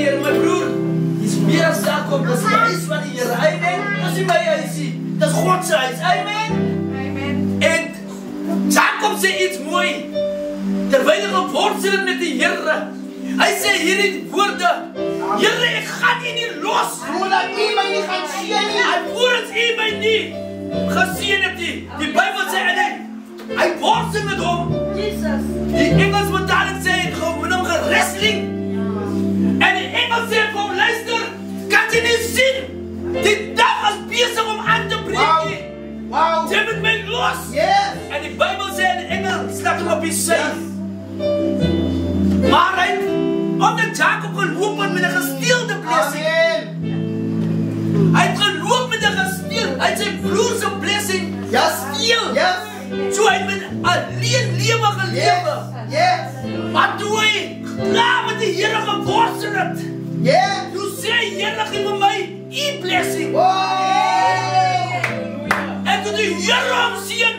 Heer, my broer, dis meer as welkom, dis die huis van die Here, amen. Dis nie my huisie, dis God se huis, amen. En Jacob sê iets mooi, terwyl hy geworstel met die Here. Hy sê hierdie woorde, Here, ek gaan U nie los, Voordat U my nie gaan seën nie. en voordat U my nie geseën het nie. Die Bybel sê hy worstel met hom. Die Engels vertaling sê het gewoon hom gewrestling. En die Engels sê vir hom, luister, kan jy nie sien? Die dag is besig om aan te breek nie. Wow. Jy moet my los. Yes. En die Bybel sê in Engels, slaat hom op die sy. Maar hy, omdat Jacob geloop het met 'n gesteelde blessing. Amen. Hy het geloop met 'n gesteelde, hy het sy broer se blessing gesteel. Yes. So hy het met alleen lewe gelewe. Yes. Maar toe hy klaar met die Here geworstel het, Yes. toe sê hy, Here, gee vir my U blessing. En toe die Here hom seën,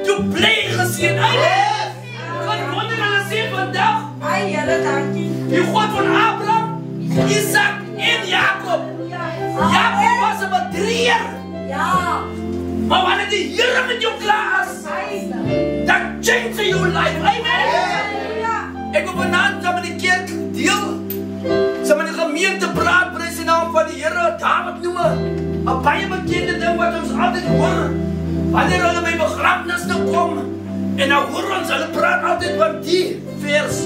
toe bly hy geseën. Amen. Gaan wonder hulle sê vandag, die God van Abraham, Isaac en Jacob. Jacob was 'n bedrieger, maar wanneer die Here met jou klaar is, dan change your life. Amen. Ek wil vanaand saam met die kerk deel, saam met die gemeente praat, prys die naam van die Here. David noem 'n baie bekende ding wat ons altyd hoor, wanneer hulle by begrafnisse kom, en dan hoor ons, hulle praat altyd van die vers.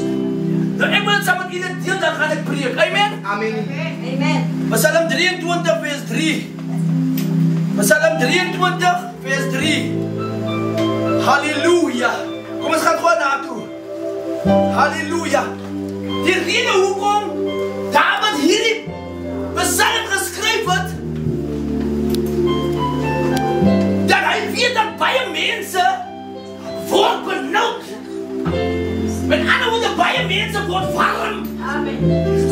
Nou ek wil saam met julle deel, dan gaan ek preek. Amen. Amen. Psalm 23 vers 3. Psalm 23 vers 3. Halleluja. Kom ons gaan gewoon naartoe. Halleluja. Die rede hoekom David hierdie psalm geskryf het, dat hy weet dat baie mense word benoud. Met ander woorde, baie mense word warm.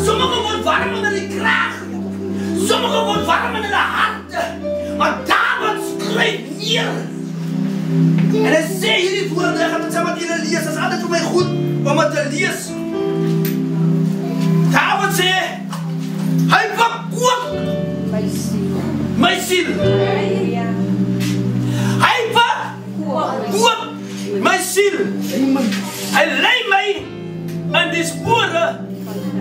Sommige word warm onder die kraag. Sommige word warm in hulle harte. Maar David skryf neer. En hy sê hierdie woorde, ek gaan dit saam met julle lees. Dit is altyd vir my goed om het te lees. David sê, hy verkoop my siel. Hy verkoop my siel. Hy lei my in die spore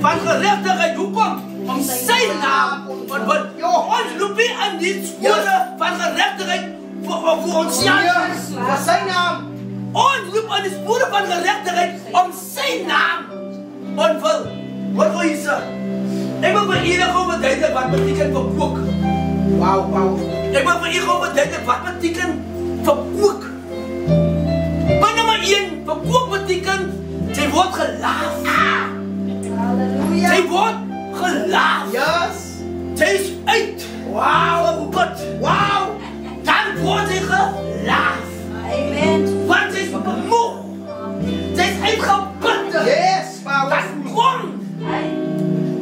van geregtigheid. Hoekom? Om sy naam, want ons loop nie in die spore van geregtigheid vir ons self. Vir sy naam. Ons loop in die spore van geregtigheid om sy naam ontwil. Wat wil jy sê? Ek wil vir julle gou verduidelik wat beteken verkoop. Wow. Ek wil vir julle gou verduidelik wat beteken verkoop. Punt nommer 1, verkoop beteken jy word gelaaf. Jy word gelaaf. Yes. Jy is uit. Wow. Dan word jy gelaaf. Want jy is bemoeg. Jy is uitgeput. Yes. Dan kom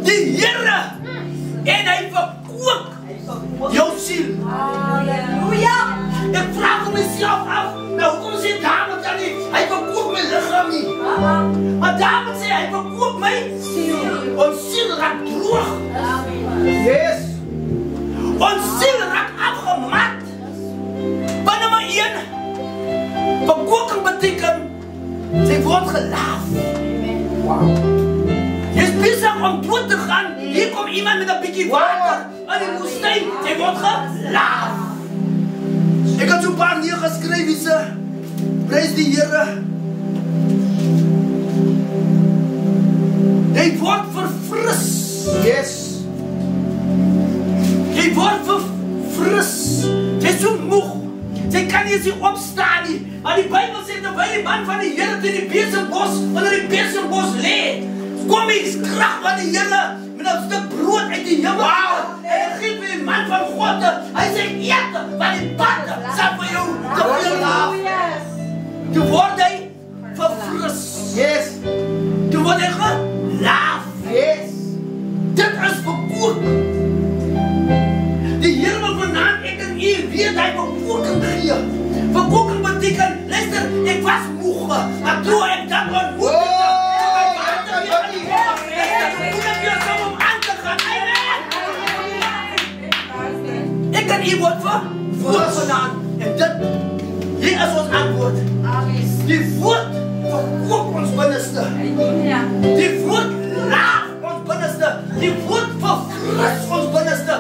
die Here en hy verkoop jou siel. Ek vraag myself af, nou hoekom sê David dan nie, hy verkoop my liggaam nie. Maar David sê, hy verkoop my siel. Ons siel raak droog. Yes. Ons siel raak afgemat. Punt nommer 1, verkooping beteken, jy word gelaaf. Wow. Jy is besig om dood te gaan, hier kom iemand met 'n bietjie water in die woestyn, jy word gelaaf. Ek het so 'n paar neergeskryf hierse. Prys die Here. Jy word verfris. Yes. Jy word verfris. Jy is so moeg. Jy kan nie opstaan nie. Maar die Bybel sê, terwyl die man van die Here teen die besenbos, onder die besenbos lê, kom die krag van die Here met 'n stuk brood uit die hemel. En hy gee vir die man van God. Hy sê, eet, want die pad sal vir jou te veel laaf. Toe word hy verfris. Yes. Toe word hy gelaaf. Yes. Dit is verkoop. Die Here wil vanaand ek en u weet hy verkooping gee. Verkooping beteken, luister, ek was moeg, maar toe ek dat ontmoet het, toe my water weer aan die hoog, luister, toen ek weer saam om aan woord vanaand. En dit, hier is ons antwoord. Die woord verkoop ons binneste. Die woord laag ons binneste. Die woord verfris ons binneste.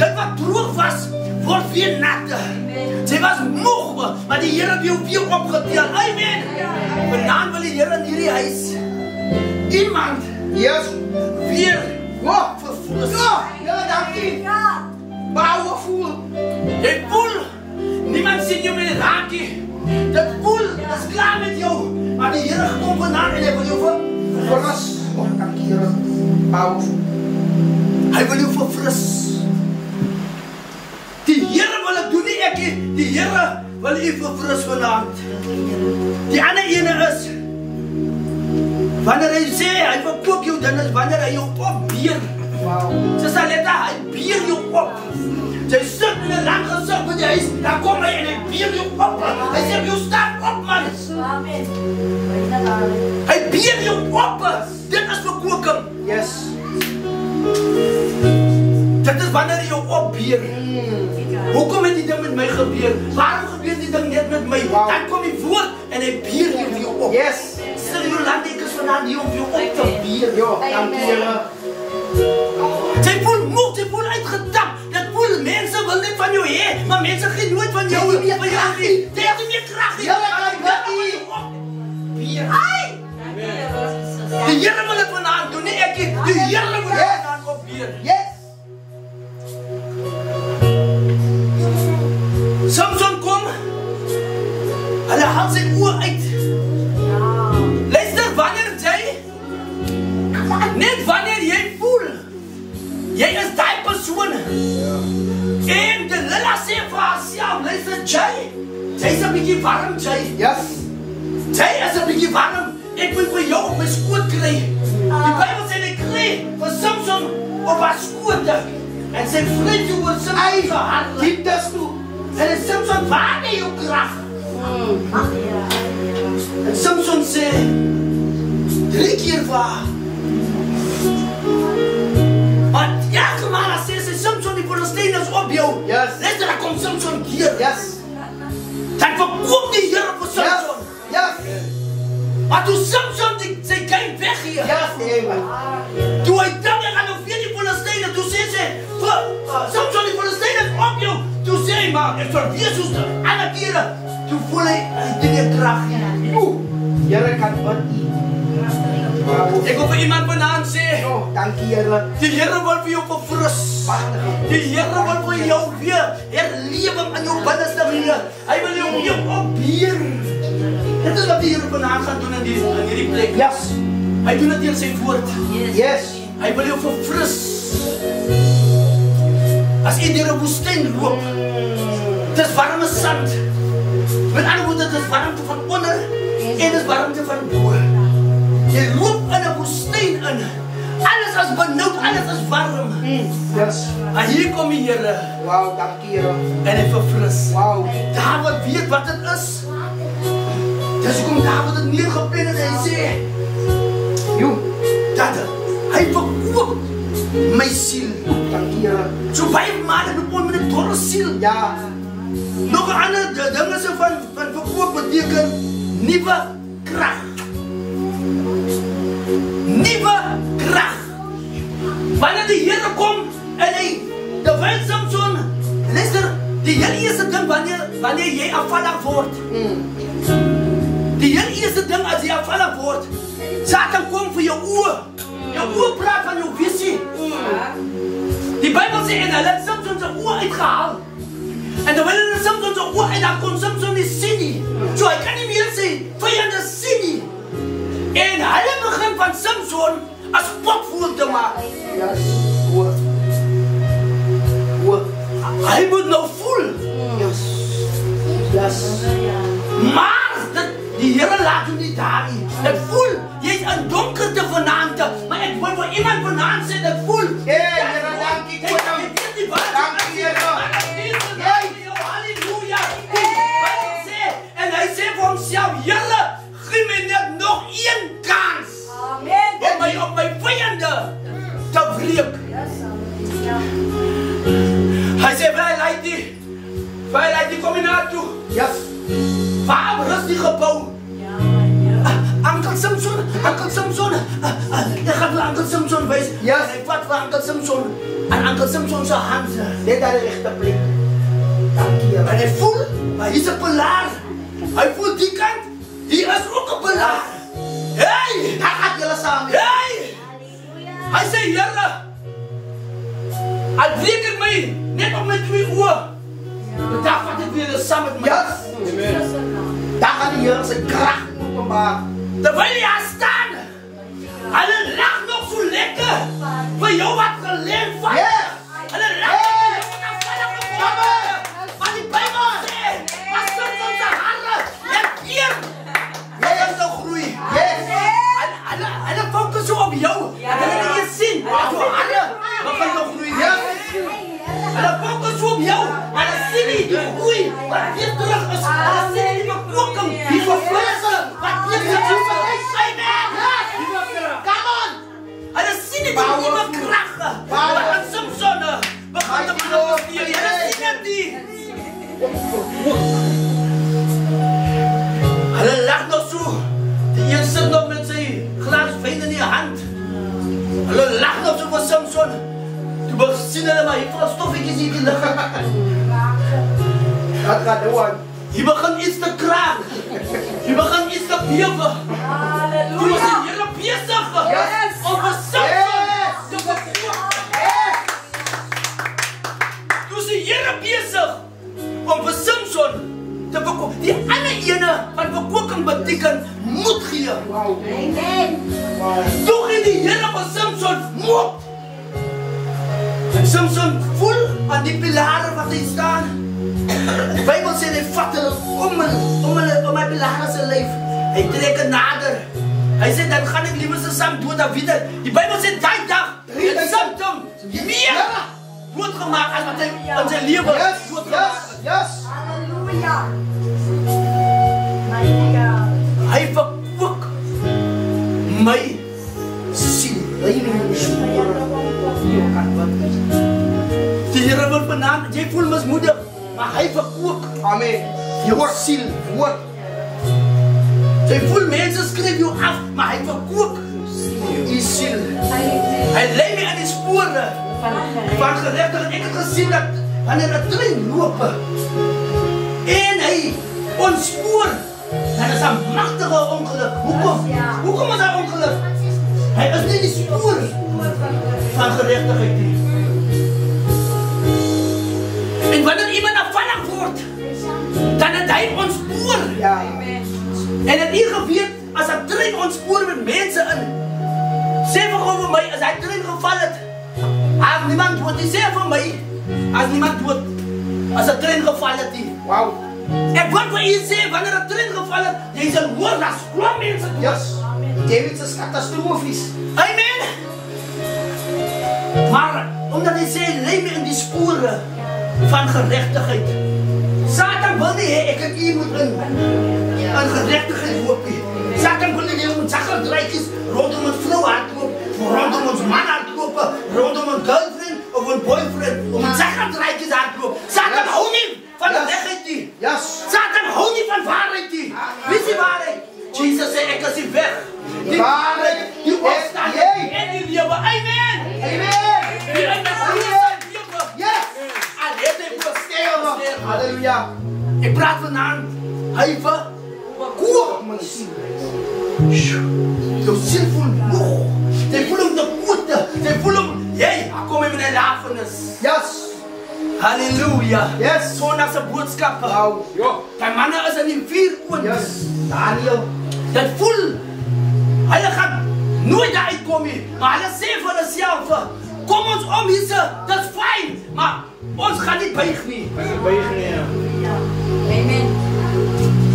Dit wat droog was, word weer nat. Sy was moeg, maar die Here het jou weer opgetel. Amen. Vanaand wil die Here in hierdie huis iemand weer verfris. Ja, dankie. Powerful. Jy voel, niemand sien jou meer raakie. Dit voel, is klaar met jou. Maar die Here kom vanaand en hy wil jou verfris. Dankie, Here. Powerful. Hy wil jou verfris. Die Here wil het doen, nie ek nie. Die Here wil u verfris vanaand. Die ander ene is, wanneer hy sê, hy verkoop jou, dan is wanneer hy jou opbeer. Sy sal net, hy beer jou op. Sy sit in een lang gezicht met die huis, dan kom hy en hy beer jou op. Hy sê, jou staan op, man. Hy beer jou op. Dit is verkoking. Yes. Dit is wanneer hy jou opbeer. Hoekom het die ding met my gebeur? Waarom gebeur die ding net met my? Dan kom die woord en hy beer jou op. Yes. Stel jou land, ek is vandaan hier om jou op te beer. Ja, dankie, Here. Sy voel moeg, sy voel uitgetap. Dit voel, mense wil net van jou hê, maar mense gee nooit van jou. Jy het nie meer krag nie. Beer. Die Here wil het vandaan doen, nie ek nie. Die Here wil het vandaan opbeer. Yes. Samson kom, hulle haal sy oor uit. Luister, wanneer jy, net wanneer jy voel, jy is die persoon. En Delilah sê vir haarself, luister, jy is een bietjie warm, jy. Yes. Jy is een bietjie warm. Ek wil vir jou op my skoot kry. Die Bijbel sê, ek kry vir Samson op haar skoote. En sy vryt jou oor Samson gehad. Dieptes toe. En Samson, waar is jou krag? En Samson sê, 3 keer vir haar. Maar elke maal sê sy, Samson, die Filistyners op jou. Yes. Luister, dan kom Samson hier. Yes. Dan verkoop die Here vir Samson. Yes. Maar toe Samson sy kind weggeer. Yes, amen. Toe hy dink ek gaan nog weer die Filistyners, toe sê sy, Samson, die Filistyners op jou. Toe sê hy, maar ek sal weer soos die ander kere. Toe voel hy die nie krag. Here kan wat nie. Ek wil vir iemand vanaand sê, Dankie, Here. die Here wil vir jou verfris. Die Here wil vir jou weer herlewing in jou binneste gee. Hy wil jou weer opbeer. Dit is wat die Here vanaand gaan doen in hierdie plek. Yes. Hy doen dit deur sy woord. Yes. Hy wil jou verfris. As jy deur 'n woestyn loop, dit is warme sand. Met ander woorde, dit is warmte van onder en dit is warmte van bo. Jy loop in 'n woestyn in. Alles is benoud, alles is warm. Yes. Maar hier kom die Here. Wow, dankie, Here. En hy verfris. Wow. Dawid weet wat dit is. Dis hoekom Dawid het neergepen en hy sê, dat hy verkoop my siel. Dankie, Here. So baie male bekom met 'n dorre siel. Ja. Nog 'n ander dinge se van verkoop beteken nuwe krag. Nuwe krag. Wanneer die Here kom en hy terwyl Samson, luister, die heel eerste ding wanneer jy afvallig word. Die heel eerste ding as jy afvallig word, Satan kom vir jou oë. Jou oë praat van jou visie. Die Bijbel sê en hulle het Samson se oë uitgehaal. En terwyl hulle Samson se oë uit, dan kon Samson nie sien nie. So hy kan nie meer sê, vyande sien nie. En hulle begin van Samson as potvoer te maak. Yes. Woord. Woord. Hy moet nou voel. Yes. Yes. Maar die Here laat hom nie daar nie. Dit voel, jy is in donkerte vanaand, maar ek wil vir iemand vanaand sê, dit voel. Hey, Here, dankie, Koning. Dankie, Here. Halleluja. En hy sê vir homself, Here, gee my net nog een kans. Amen. Om my vyande te wreek. Hy sê, vir hy laat die, Uncle Simpson wys. Yes. En hy vat vir Uncle Simpson en Uncle Simpson se hand Net aan die regte plek. Dankie, en Here. hy voel, maar hier's 'n pilaar. Hy voel die kant, hier is ook 'n pilaar. Hey! Hy gaan julle saam. Hey! Hy sê, Here, al breek ek my net op my 2 oë, dan vat ek weer saam met my. Yes. Dan gaan die Here sy krag openbaar. Terwyl jy daar staan, hulle lag nog so lekker vir jou wat geleef vat. Yes. Hulle lag vir jou wat afvallig geworden. Maar die Bijbel sê, maar soms onze haren en keer, begin te groei. Yes. Hulle fokus so op jou, dat hulle nie eens sien, dat jou haren begin te groei. Yes. Hulle fokus so op jou, hulle sien nie die groei, wat weer terug is. Hulle sien nie die bekoking, die vervulling, wat weer terug is. Come on. Hulle sien nie die nieuwe kragte, wat aan Simpson begin te manifesteer. Hulle sien het nie. Hulle lag nog so. Die een sit nog met sy glas wyn in die hand. Hulle lag nog so vir Simpson. Toe sien hulle maar hier van stoffetjies hier in die lug. Dat gaat doen. Hier begin iets te kraak. Hier begin iets te bewe. Toe is die Here besig om vir Simpson te verkoop. Toe is die Here besig om vir Simpson te verkoop. Die ander ene van verkooping beteken moed gee. Toe gee die Here vir Simpson moed. En Simpson voel aan die pilare wat hy staan. Die Bijbel sê hy vat hulle om my pilare se lyf. Hy trek nader. Hy sê dan gaan ek liewer se saam dood af wieder. Die Bijbel sê daai dag het Simpson meer doodgemaak as wat hy in sy lewe doodgemaak het. Yes. Hy verkoop my siel. Die Here wil vanaand, jy voel mismoedig, maar hy verkoop Amen. jou siel. Woord. Jy voel mense skryf jou af, maar hy verkoop die siel. Hy lê nie aan die spore van geregtigheid. Ek het gesien dat wanneer 'n trein loop en hy ontspoor, dan is 'n magtige ongeluk. Hoekom is daar ongeluk? Hy is nie die spoor van geregtigheid nie. En wanneer iemand afvallig word, dan het hy ontspoor. Ja. En het nie geweet, as 'n trein ontspoor met mense in, sê vir my, as hy trein geval het, as niemand dood, die sê vir my, as niemand dood, as 'n trein geval het nie. Wow. Ek wil vir u sê, wanneer 'n trein geval het, jy sal hoor, dat skrom mense dood. Yes. David is katastrofies. Amen. Maar, omdat hy sê, lê my in die spore van geregtigheid. Satan wil nie hê, ek het u moet in geregtigheid loop nie. Satan wil nie hê, ons sakkerdraadjies rondom ons vrou hardloop, rondom ons man hardloop, rondom ons girlfriend of ons boyfriend, om ons sakkerdraadjies hardloop. Satan hou nie van regheid nie. Yes. Satan hou nie van waarheid nie. Wie is die waarheid? Jesus sê, ek is die weg, die waarheid, die opstanding en die lewe. Amen. Amen. Die in die lewe. Yes. Al het hy voorstel. Halleluja. Ek praat vanaand, hy verkoop my siel. Jou siel voel moeg. Jy voel om te kote. Jy voel om, jy, kom in my lafenis. Yes. Halleluja. Yes. Sondagse boodskappe. Wow. Die manne is in die 4 oond. Yes. Daniel. Dat voel, hulle gaan nooit daar uitkom nie. Maar hulle sê vir hulle self, kom ons om hier, dit is fijn. Maar ons gaan nie buig nie.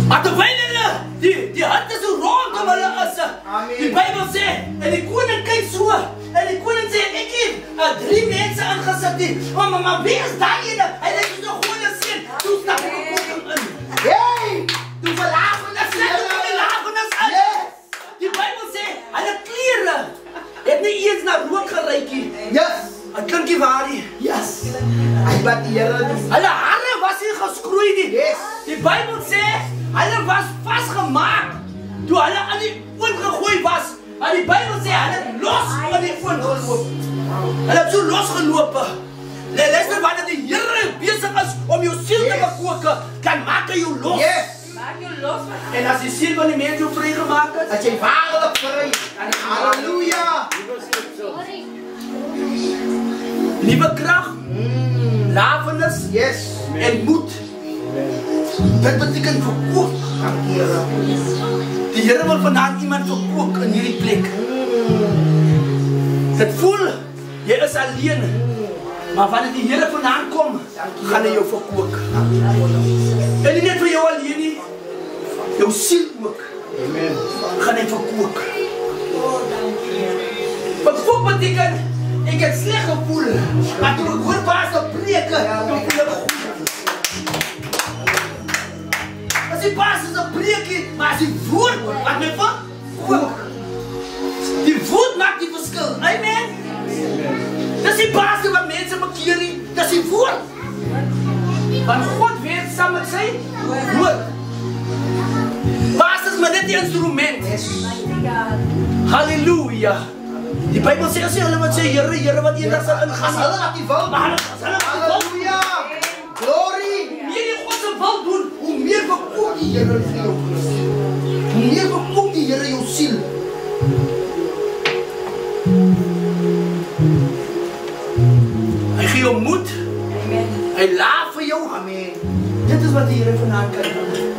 Maar terwijl hulle, die hand is so rondom hulle is. Die Bijbel sê, en die koning kyk so, en die koning sê, ek het 3 mense ingesit nie. Maar wie is die ene? Hy het so gewone sien, toe stap die bekoking in. Hey! Toe verlagenis, die Bijbel sê, hulle klere het nie eens na rook geruik nie. Yes. Het klink nie waar nie. Yes. Hy wat die Here doen. Hulle hare was nie geskroei nie. Yes. Die Bijbel sê, hulle was vasgemaak toe hulle aan die oond gegooi was Maar die Bijbel zegt, hij heeft los van die ongeloof. Hij heeft zo losgelopen. Luister, wanneer de Heer bezig is om je ziel te bekoken, dan maak hij je los. Maak je los. En als die ziel van die mensen vrijgemaakt is, Dat je waarlijk vrij. Halleluja. nieuwe kracht, lafenis en moed. Dat betekent verkoop. De Heer wil vandaag iemand verkoop in hierdie plek. Het voel, je is alleen. Maar wanneer die Heer vandaan komt, gaan hij jou verkoop. En niet net voor jou alleen nie, jou ziel ook. Gaan hij verkoop. Verkoop betekent, ik heb slecht gevoel. Maar toen ik hoor pastor preken, toen voel ik goed. Als die pastor zo preken, maar als die woord, wat mij verkoop. Die woord maakt die verschil. Amen. Dat is die pastor wat mensen bekeren. Dat is die woord. Want God werkt samen met zijn woord. Pastor is maar net die instrument. Halleluja. Die Bijbel zegt, als je wat zegt, Heere, wat je daar zal ingaan. Zal er die wil? Halleluja. Glory. Hoe meer je Godse wil doen, hoe meer verkoopt die Heere jou. Hoe meer verkoopt die Heere jou ziel. Hij geeft jou moed. Hij laat voor jou. Amen. Dit is wat de Heere vandaan kan doen.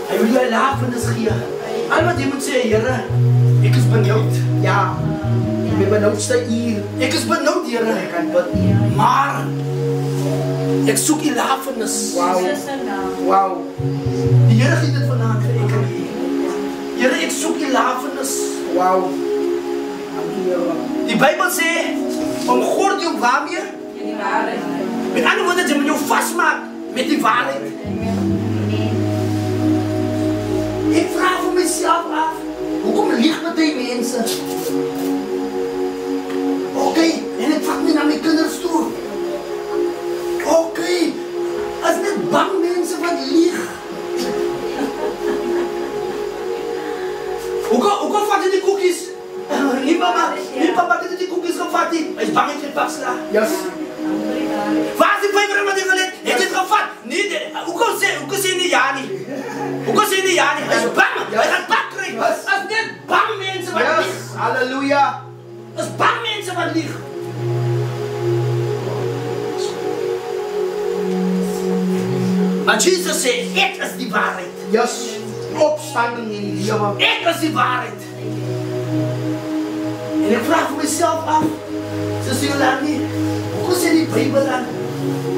Hij wil jou lafenis geven. Al wat je moet zeggen, Heere, ik is benauwd. Ja. Ik ben benauwdste hier. Ik is benauwd, Heere. Maar ik zoek je lafenis. Wauw. Die Heere geeft het vandaan voor ik en je. Heere, ik zoek je lafenis. Wauw. Die Bijbel zegt, omgord je waarmee? Met andere woorden, je moet je vastmaken met die waarheid. Ik vraag voor mezelf af, hoekom liegt met die mensen? Oké, en ik vat me naar mijn kinders toe. Oké, als net bang mensen wat liegen. Hoekom vat je die koekjes? Nee papa, ik heb die koekjes gevat. Hij is bang dat je het pak sla. Yes. Waar is die vijver wat hij geleerd? Hij heeft het gevat. Nee, hoe zeg je niet ja niet? Hoe zeg je niet ja niet? Hij is bang. Hij gaat pak krijgen. Als net bang mensen wat liegen. Halleluja. Als bang mensen wat liegen. Maar Jezus zei, ik is die waarheid. Yes. Opstanding in die leven. Ik is die waarheid. En ik vraag voor mezelf af, zuster Jolandi, hoe zegt die Bijbel dan?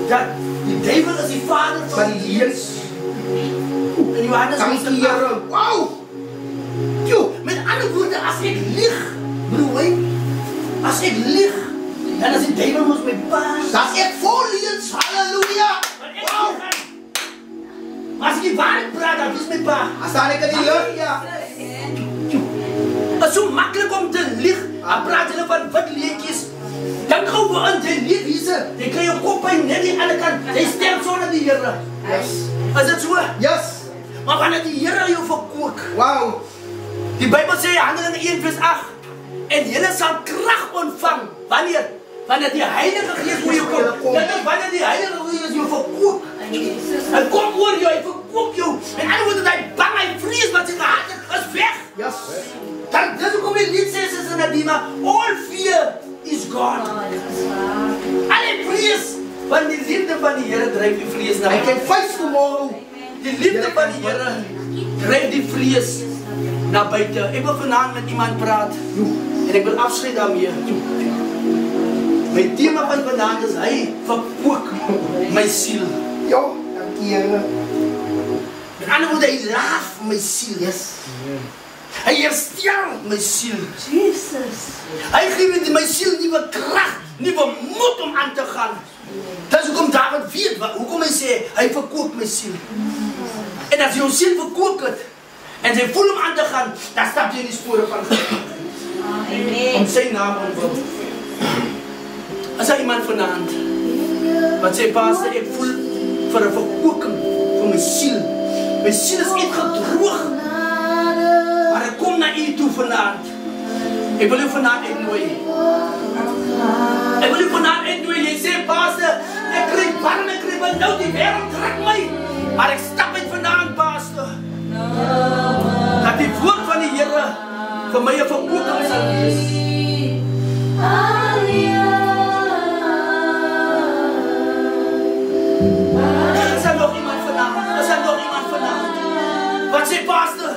Dat die duivel is die vader van die leers. En Johannes Dank je, Heere. Wauw. Met andere woorden, als ik lieg, broer, als ik lieg, dan is die duivel ons mijn baas. Dat is echt vol lieds. Halleluja. Wauw. Maar als ik die waarheid praat, dan is mijn baas. Als daar ik in die lucht, ja. Het is zo makkelijk om te liegen. Dan praat je van wat leedjes. Dan gaan we aan de liedwiezen. Dan krijg je koppijn net die andere kant. Hij sterft zo naar die Heere. Yes. Is het zo? Yes. Maar wanneer die Heere jou verkoop. Wauw. Die Bijbel zegt, Handelingen 1 vers 8. En jullie zal kracht ontvangen. Wanneer? Wanneer die Heilige Geest voor je komt. Dat is wanneer die Heilige Geest jou verkoopt. Hij komt voor jou, hij verkoopt jou. En andere woorden, hij bang, hij vrees wat je gehad hebt, is weg. Yes. Dat is ook weer niet zeggen in de Bibel. All fear is gone. Alle vrees van die liefde van die Heere drijft die vrees naar Ik heb feest vanmorgen. die liefde van die Heere drijft die vrees naar buiten. Ik wil vanavond met iemand praten. En ik wil afscheid daarmee. Mijn thema van vandaag is hij verkoop mijn ziel. Ja, dank je, Heere. Met andere woorden, hij laat mijn ziel. Yes. Hij herstelt mijn ziel. Jesus. Hij geeft mijn ziel nieuwe kracht, nieuwe moed om aan te gaan. Dat is hoekom David weet, hoekom hij zei, hij verkoopt mijn ziel. En als je je ziel verkoopt en hij voelt om aan te gaan, dan stap je in die sporen van God. Om zijn naam omwil. Als er iemand vanavond wat zei, pastor, ik voel voor een verkooking van mijn ziel. Mijn ziel is niet gedroogd. Maar ik kom naar u toe vanavond. Ik wil u vanavond uitnooien. Ik wil u vanavond uitnooien. Je zegt, pastor, ik krijg warm, ik krijg benauwd, die wereld trekt mij. Maar ik stap uit vanavond, pastor. Dat die woord van die Heere voor mij een verkoeking zal wees. Er zijn nog iemand vanavond. Er zijn nog iemand vanavond. Wat zegt pastor?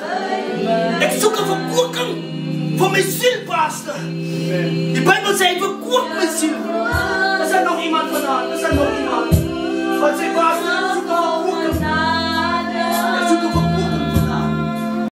Ik zoek een verkoeking voor mijn ziel, pastor. Die Bijbel zei, verkoop mijn ziel.